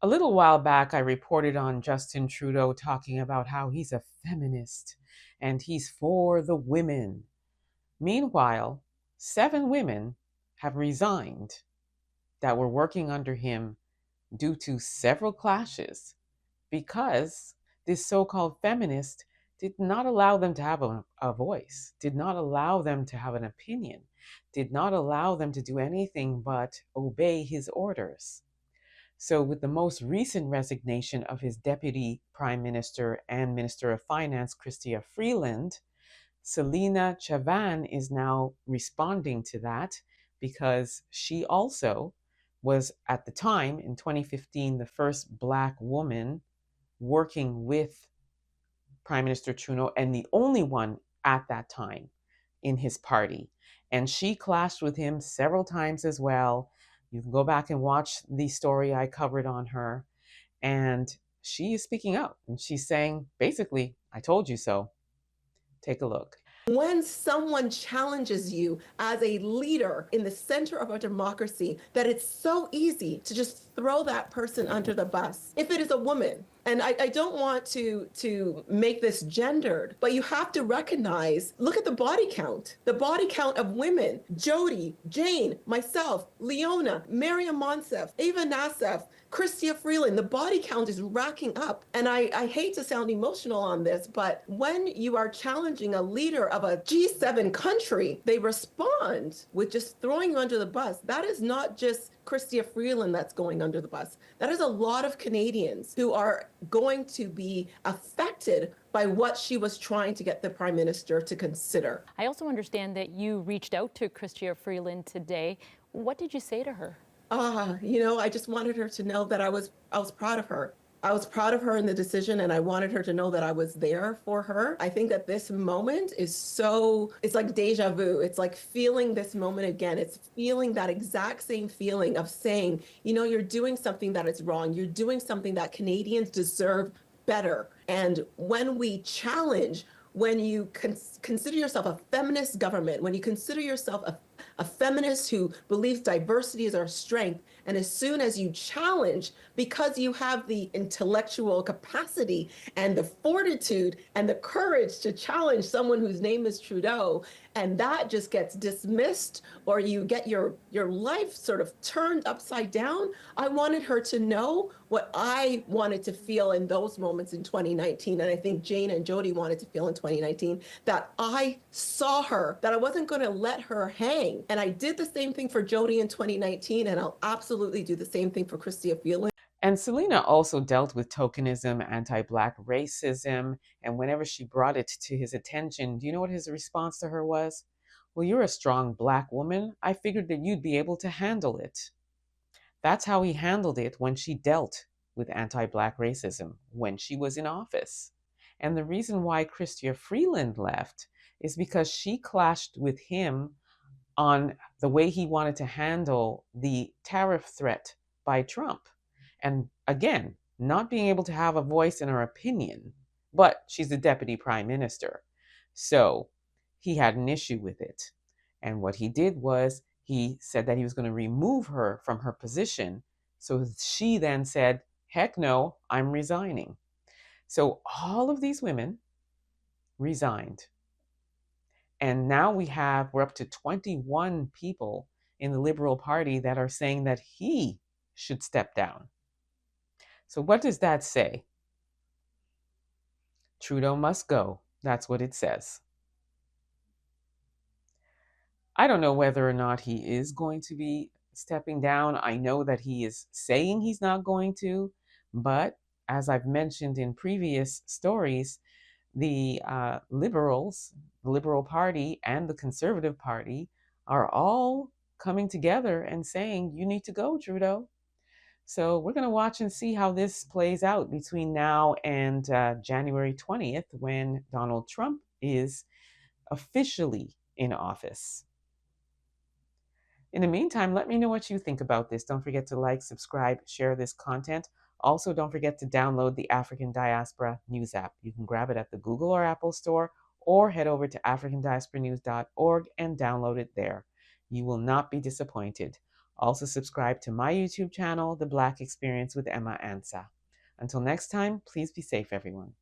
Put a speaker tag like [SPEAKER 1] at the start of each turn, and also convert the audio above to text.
[SPEAKER 1] A little while back, I reported on Justin Trudeau talking about how he's a feminist and he's for the women. Meanwhile, 7 women have resigned that were working under him due to several clashes because this so called feminist did not allow them to have a voice, did not allow them to have an opinion, did not allow them to do anything but obey his orders. So, with the most recent resignation of his deputy prime minister and minister of finance, Chrystia Freeland, Selena Chavan is now responding to that because she also was at the time in 2015 the first Black woman working with Prime Minister Trudeau and the only one at that time in his party. And she clashed with him several times as well. You can go back and watch the story I covered on her. And she is speaking up and she's saying, basically, I told you so. Take a look.
[SPEAKER 2] When someone challenges you as a leader in the center of a democracy, that it's so easy to just throw that person under the bus. If it is a woman, and I don't want to make this gendered, but you have to recognize, look at the body count of women: Jody, Jane, myself, Leona, Miriam Monsef, Ava Nassef, Chrystia Freeland. The body count is racking up. And I hate to sound emotional on this, but when you are challenging a leader of a G7 country, they respond with just throwing you under the bus. That is not just Chrystia Freeland that's going under the bus. That is a lot of Canadians who are going to be affected by what she was trying to get the Prime Minister to consider.
[SPEAKER 3] I also understand that you reached out to Chrystia Freeland today. What did you say to her?
[SPEAKER 2] I just wanted her to know that I was proud of her. I was proud of her in the decision, and I wanted her to know that I was there for her. I think that this moment is it's like deja vu. It's like feeling this moment again. It's feeling that exact same feeling of saying, you're doing something that is wrong. You're doing something that Canadians deserve better. And when we challenge, when you consider yourself a feminist government, when you consider yourself a feminist who believes diversity is our strength, and as soon as you challenge, because you have the intellectual capacity and the fortitude and the courage to challenge someone whose name is Trudeau, and that just gets dismissed, or you get your life sort of turned upside down. I wanted her to know what I wanted to feel in those moments in 2019, and I think Jane and Jody wanted to feel in 2019, that I saw her, that I wasn't going to let her hang. And I did the same thing for Jody in 2019, and I'll absolutely do the same thing for Chrystia Freeland.
[SPEAKER 1] And Selena also dealt with tokenism, anti-Black racism, and whenever she brought it to his attention, do you know what his response to her was? Well, you're a strong Black woman. I figured that you'd be able to handle it. That's how he handled it when she dealt with anti-Black racism when she was in office. And the reason why Chrystia Freeland left is because she clashed with him on the way he wanted to handle the tariff threat by Trump. And again, not being able to have a voice in her opinion, but she's the deputy prime minister. So he had an issue with it. And what he did was he said that he was going to remove her from her position. So she then said, heck no, I'm resigning. So all of these women resigned. And now we're up to 21 people in the Liberal Party that are saying that he should step down. So what does that say? Trudeau must go. That's what it says. I don't know whether or not he is going to be stepping down. I know that he is saying he's not going to, but as I've mentioned in previous stories, the Liberals, the Liberal Party, and the Conservative Party are all coming together and saying, you need to go, Trudeau. So we're going to watch and see how this plays out between now and January 20th, when Donald Trump is officially in office. In the meantime, let me know what you think about this. Don't forget to like, subscribe, share this content. Also, don't forget to download the African Diaspora News app. You can grab it at the Google or Apple store, or head over to africandiasporanews.org and download it there. You will not be disappointed. Also subscribe to my YouTube channel, The Black Experience with Emma Ansah. Until next time, please be safe, everyone.